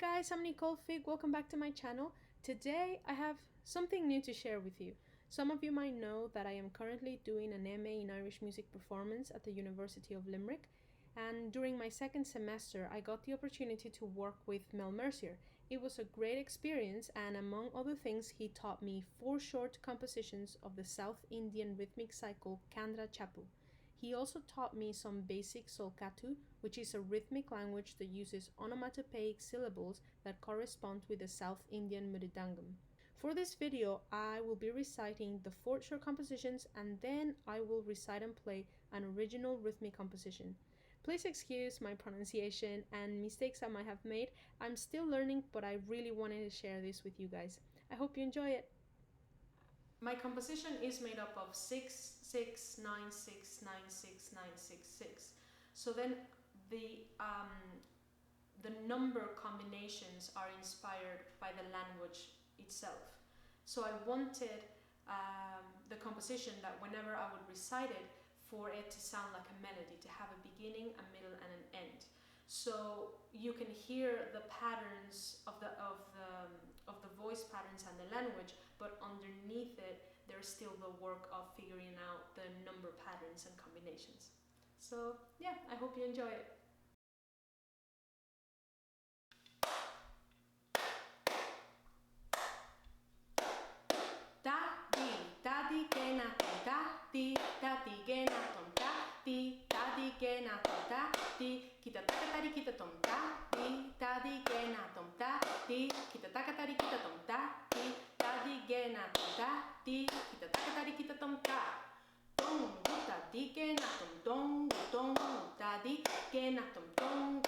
guys, I'm Nicole Fig. Welcome back to my channel. Today I have something new to share with you. Some of you might know that I am currently doing an MA in Irish Music Performance at the University of Limerick, and during my second semester I got the opportunity to work with Mel Mercier. It was a great experience, and among other things he taught me 4 short compositions of the South Indian rhythmic cycle Kandra Chapu. He also taught me some basic Solkatu, which is a rhythmic language that uses onomatopoeic syllables that correspond with the South Indian Mridangam. For this video, I will be reciting the 4 short compositions, and then I will recite and play an original rhythmic composition. Please excuse my pronunciation and mistakes I might have made. I'm still learning, but I really wanted to share this with you guys. I hope you enjoy it. My composition is made up of 6, 6, 9, 6, 9, 6, 9, 6, 6. So then the number combinations are inspired by the language itself. So I wanted the composition that whenever I would recite it, for it to sound like a melody, to have a beginning, a middle, and an end. So you can hear the patterns of the voice patterns and the language, but underneath it there's still the work of figuring out the number patterns and combinations. So yeah, I hope you enjoy it. Da di ge na tom da di ge na tom da di ge na tom da di kita taka tari kita tom da di ge na tom da di kita taka tari kita tom da di ge na tom da di kita taka tari kita tom da dong da di ge na tom dong da di ge na tom dong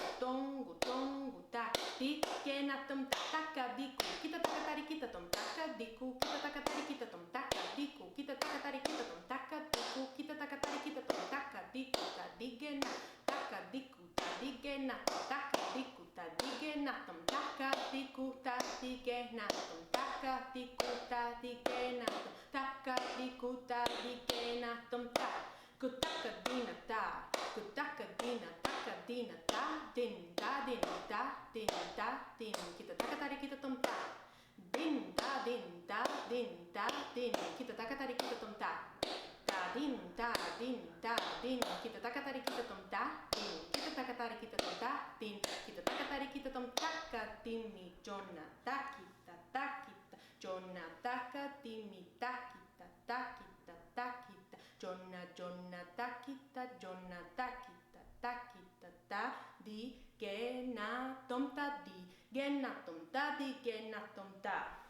da di ge na tom taka di kita taka tari kita tom taka di kita taka tari kita tom taka di kita taka tari kita tom taka di kita taka tari kita tom taka di ta di ge na taka di ta di ge na taka di ta di ge na tom taka di ta di ge na tom taka di ta di ge na tom taka di ta di ge na tom ta kutaka dina ta kutaka dina taka dina ta din da din da din da din kita taka tari kita tom ta din da din da din da din kita taka tari kita tom ta da din kita taka tari kita tom ta din kita taka tari kita tom ta din kita taka tari kita tom taka dimi jonna takita jonna taka dimi takita jonna takita ta di ge na tom ta di ge na tom ta di ge na tom ta.